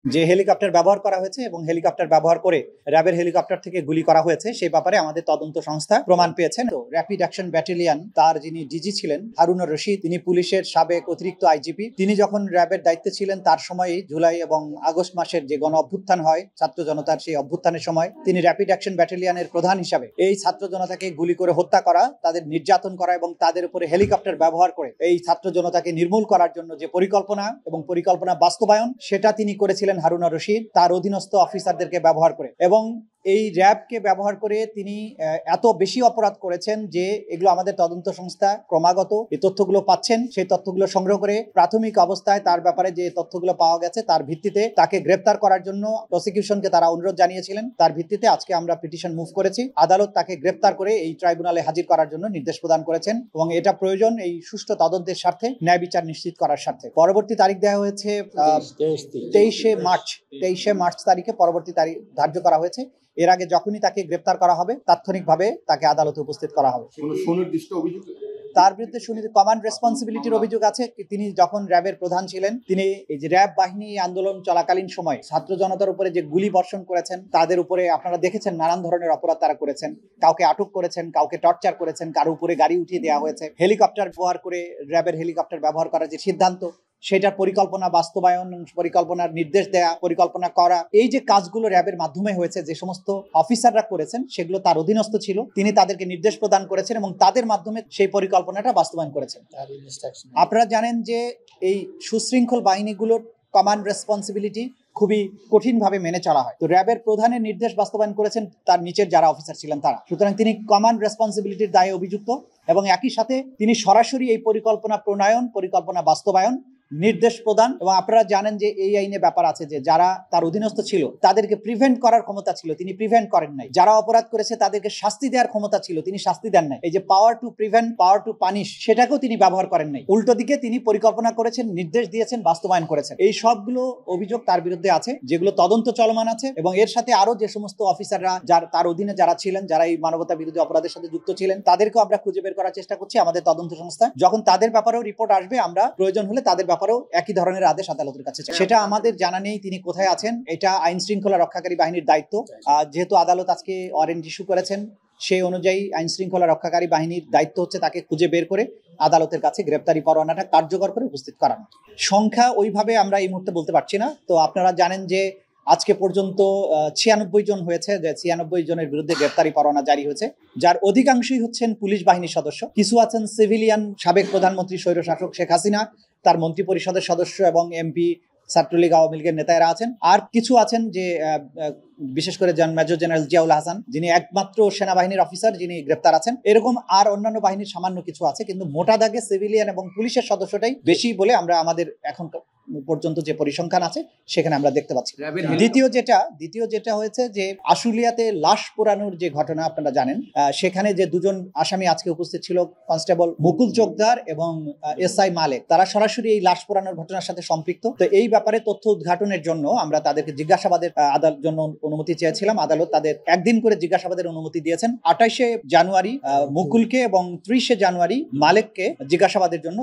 যে হেলিকপ্টার ব্যবহার করা হয়েছে এবং হেলিকপ্টার ব্যবহার করে র্যাবের হেলিকপ্টার থেকে গুলি করা হয়েছে সেই ব্যাপারে আমাদের তদন্ত সংস্থা প্রমাণ পেয়েছেন। তো র্যাপিড অ্যাকশন ব্যাটালিয়ন তার যিনি ডিজি ছিলেন হারুনুর রশিদ, তিনি পুলিশের সাবেক অতিরিক্ত আইজিপি, তিনি যখন র্যাবের দায়িত্বে ছিলেন তার সময়ই জুলাই এবং আগস্ট মাসের যে গণ অভ্যুত্থান হয় ছাত্র জনতার, সেই অভ্যুত্থানের সময় তিনি র্যাপিড অ্যাকশন ব্যাটালিয়নের প্রধান হিসাবে এই ছাত্র জনতাকে গুলি করে হত্যা করা, তাদের নির্যাতন করা এবং তাদের উপরে হেলিকপ্টার ব্যবহার করে এই ছাত্র জনতাকে নির্মূল করার জন্য যে পরিকল্পনা এবং পরিকল্পনা বাস্তবায়ন সেটা তিনি করেছিলেন হারুনুর রশিদ তার অধীনস্থ অফিসারদেরকে ব্যবহার করে। এবং এই র্যাবকে ব্যবহার করে তিনি এত বেশি অপরাধ করেছেন যে এগুলো আমাদের তদন্ত সংস্থা ক্রমাগত এই তথ্যগুলো পাচ্ছেন, সেই তথ্যগুলো সংগ্রহ করে প্রাথমিক অবস্থায় তার ব্যাপারে যে তথ্যগুলো পাওয়া গেছে তার ভিত্তিতে তাকে গ্রেপ্তার করার জন্য প্রসিকিউশনকে তারা অনুরোধ জানিয়েছিলেন। তার ভিত্তিতে আজকে আমরা পিটিশন মুভ করেছি, আদালত তাকে গ্রেপ্তার করে এই ট্রাইব্যুনালে হাজির করার জন্য নির্দেশ প্রদান করেছেন এবং এটা প্রয়োজন এই সুষ্ঠু তদন্তের স্বার্থে, ন্যায় বিচার নিশ্চিত করার স্বার্থে। পরবর্তী তারিখ দেওয়া হয়েছে 23শে মার্চ তারিখে পরবর্তী তারিখ ধার্য করা হয়েছে। এর আগে যখনই তাকে গ্রেপ্তার করা হবে তাৎক্ষণিকভাবে তাকে আদালতে উপস্থিত করা হবে। তার বিরুদ্ধে কমান্ড রেসপন্সিবিলিটির অভিযোগ আছে। তিনি যখন র্যাবের প্রধান ছিলেন তিনি এই যে র্যাব বাহিনী আন্দোলন চলাকালীন সময় ছাত্র জনতার উপরে যে গুলি বর্ষণ করেছেন, তাদের উপরে আপনারা দেখেছেন নানান ধরনের অপরাধ তারা করেছেন, কাউকে আটক করেছেন, কাউকে টর্চার করেছেন, কারো উপরে গাড়ি উঠিয়ে দেওয়া হয়েছে। হেলিকপ্টার ব্যবহার করে র্যাবের হেলিকপ্টার ব্যবহার করার যে সিদ্ধান্ত সেটার পরিকল্পনা বাস্তবায়ন, পরিকল্পনার নির্দেশ দেয়া, পরিকল্পনা করা, এই যে কাজগুলো র্যাবের মাধ্যমে হয়েছে, যে সমস্ত অফিসাররা করেছেন সেগুলো তার অধীনস্থ ছিল, তিনি তাদেরকে নির্দেশ প্রদান করেছেন এবং তাদের মাধ্যমে সেই পরিকল্পনাটা বাস্তবায়ন করেছেন। আপনারা জানেন যে এই সুশৃঙ্খল বাহিনীগুলোর কমান্ড রেসপন্সিবিলিটি খুবই কঠিনভাবে মেনে চলা হয়। তো র্যাবের প্রধানের নির্দেশ বাস্তবায়ন করেছেন তার নিচের যারা অফিসার ছিলেন তারা, সুতরাং তিনি কমান্ড রেসপন্সিবিলিটির দায়ে অভিযুক্ত এবং একই সাথে তিনি সরাসরি এই পরিকল্পনা প্রণয়ন, পরিকল্পনা বাস্তবায়ন, নির্দেশ প্রদান এবং আপনারা জানেন যে এই আইনে ব্যাপার আছে যে যারা তার অধীনস্থ ছিল তাদেরকে প্রিভেন্ট করার ক্ষমতা ছিল, তিনি প্রিভেন্ট করেন নাই। যারা অপরাধ করেছে তাদেরকে শাস্তি দেওয়ার ক্ষমতা ছিল, তিনি শাস্তি দেন নাই। এই যে পাওয়ার to prevent, power two punish, সেটাকেও তিনি ব্যবহার করেন নাই। উল্টো দিকে তিনি পরিকল্পনা করেছেন, নির্দেশ দিয়েছেন, বাস্তবায়ন করেছেন। এই সবগুলো অভিযোগ তার বিরুদ্ধে আছে, যেগুলো তদন্ত চলমান আছে এবং এর সাথে আরো যে সমস্ত অফিসাররা তার অধীনে যারা ছিলেন, যারা এই মানবতা বিরোধী অপরাধের সাথে যুক্ত ছিলেন, তাদেরকেও আমরা খুঁজে বের করার চেষ্টা করছি আমাদের তদন্ত সংস্থা। যখন তাদের ব্যাপারেও রিপোর্ট আসবে আমরা প্রয়োজন হলে তাদের ব্যাপারেও একই ধরনের আদেশ আদালতের কাছে, সেটা আমাদের জানা নেই তিনি কোথায় আছেন। এটা আইন শৃঙ্খলা রক্ষাকারী বাহিনীর দায়িত্ব। যেহেতু আদালত আজকে ওয়ারেন্ট ইস্যু করেছেন, সেই অনুযায়ী আইন শৃঙ্খলা রক্ষাকারী বাহিনীর দায়িত্ব হচ্ছে তাকে খুঁজে বের করে আদালতের কাছে গ্রেপ্তারি পরোয়ানাটা কার্যকর করে উপস্থিত করানো। সংখ্যা ওইভাবে আমরা এই মুহূর্তে বলতে পারছি না। তো আপনারা জানেন যে আজকে পর্যন্ত 96 জন হয়েছে, যে 96 জনের বিরুদ্ধে গ্রেপ্তারি পরোয়ানা জারি হয়েছে, যার অধিকাংশই হচ্ছেন পুলিশ বাহিনীর সদস্য। কিছু আছেন সিভিলিয়ান, সাবেক প্রধানমন্ত্রী স্বৈরশাসক শেখ হাসিনা, তার মন্ত্রী পরিষদের সদস্য এবং এমপি, ছাত্রলীগ, আওয়ামী লীগের নেতারা আছেন। আর কিছু আছেন যে বিশেষ করে মেজর জেনারেল জিয়াউল হাসান, যিনি একমাত্র সেনাবাহিনীর অফিসার যিনি গ্রেপ্তার আছেন। এরকম আর অন্যান্য বাহিনীর সামান্য কিছু আছে, কিন্তু মোটা দাগে সিভিলিয়ান এবং পুলিশের সদস্যটাই বেশি বলে আমরা আমাদের এখন পর্যন্ত যে পরিসংখ্যান আছে সেখানে আমরা দেখতে পাচ্ছি। দ্বিতীয় যেটা হয়েছে যে আশুলিয়াতে লাশ পোড়ানোর যে ঘটনা আপনারা জানেন, সেখানে যে দুজন আসামি আজকে উপস্থিত ছিল, কনস্টেবল মুকুল চোকদার এবং এসআই মালেক, তারা সরাসরি এই লাশ পোড়ানোর ঘটনার সাথে সম্পৃক্ত। তো এই ব্যাপারে তথ্য উদ্ঘাটনের জন্য আমরা তাদেরকে জিজ্ঞাসাবাদের জন্য অনুমতি চেয়েছিলাম। আদালত তাদের একদিন করে জিজ্ঞাসাবাদের অনুমতি দিয়েছেন। 28শে জানুয়ারি মুকুলকে এবং 30শে জানুয়ারি মালেককে জিজ্ঞাসাবাদের জন্য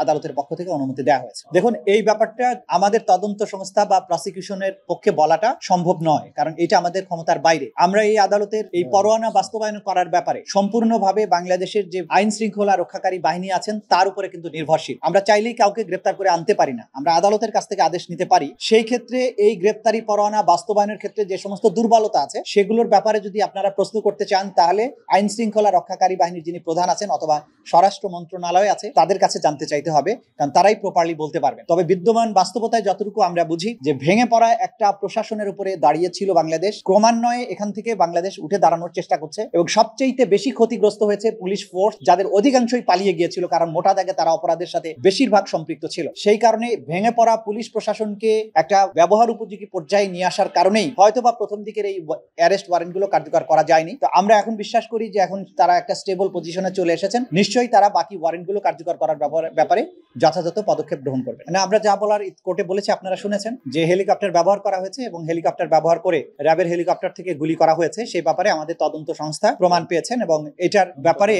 আদালতের পক্ষ থেকে অনুমতি দেওয়া হয়েছে। দেখুন, এই ব্যাপারটা আমাদের তদন্ত সংস্থা বা প্রসিকিউশনের পক্ষে বলাটা সম্ভব নয়, কারণ এটা আমাদের ক্ষমতার বাইরে। আমরা এই আদালতের এই পরোয়ানা বাস্তবায়ন করার ব্যাপারে সম্পূর্ণভাবে বাংলাদেশের যে আইন শৃঙ্খলা রক্ষাকারী বাহিনী আছেন তার উপরে কিন্তু নির্ভরশীল। আমরা চাইলেই কাউকে গ্রেপ্তার করে আনতে পারি না, আমরা আদালতের কাছ থেকে আদেশ নিতে পারি। সেই ক্ষেত্রে এই গ্রেপ্তারি পরোয়ানা বাস্তবায়নের ক্ষেত্রে যে সমস্ত দুর্বলতা আছে সেগুলোর ব্যাপারে যদি আপনারা প্রশ্ন করতে চান, তাহলে আইন শৃঙ্খলা রক্ষাকারী বাহিনীর যিনি প্রধান আছেন অথবা স্বরাষ্ট্র মন্ত্রণালয় আছে তাদের কাছে জানতে চাইতে হবে, কারণ তারাই প্রপারলি বলতে পারবেন। তবে বিদ্যমান বাস্তবতায় যতটুকু আমরা বুঝি যে ভেঙে পড়া একটা প্রশাসনের উপরে দাঁড়িয়ে ছিল বাংলাদেশ, ক্রমান্বয়ে এখান থেকে বাংলাদেশ উঠে দাঁড়ানোর চেষ্টা করছে এবং সবচেয়ে বেশি ক্ষতিগ্রস্ত হয়েছে পুলিশ ফোর্স, যাদের অধিকাংশই পালিয়ে গিয়েছিল, কারণ মোটা দাগে তারা অপরাধের সাথে বেশিরভাগ সম্পৃক্ত ছিল। সেই কারণে ভেঙে পড়া পুলিশ প্রশাসনকে একটা ব্যবহার উপযোগী পর্যায়ে নিয়ে আসার কারণেই হয়তোবা প্রথম দিকের এই অ্যারেস্ট ওয়ারেন্টগুলো কার্যকর করা যায়নি। তো আমরা এখন বিশ্বাস করি যে এখন তারা একটা স্টেবল পজিশনে চলে এসেছেন, নিশ্চয়ই তারা বাকি ওয়ারেন্টগুলো কার্যকর করার ব্যাপারে যথাযথ পদক্ষেপ গ্রহণ করবে। মানে আমরা যা বলার কোর্টে বলেছি আপনারা শুনেছেন যে হেলিকপ্টার ব্যবহার করা হয়েছে এবং হেলিকপ্টার ব্যবহার করে র্যাবের হেলিকপ্টার থেকে গুলি করা হয়েছে, সেই ব্যাপারে আমাদের তদন্ত সংস্থা প্রমাণ পেয়েছেন এবং এটার ব্যাপারে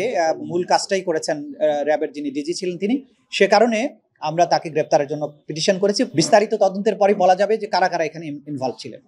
মূল কাজটাই করেছেন র্যাবের যিনি ডিজি ছিলেন তিনি। সে কারণে আমরা তাকে গ্রেপ্তারের জন্য পিটিশন করেছি। বিস্তারিত তদন্তের পরে বলা যাবে যে কারা কারা এখানে ইনভলভ ছিলেন।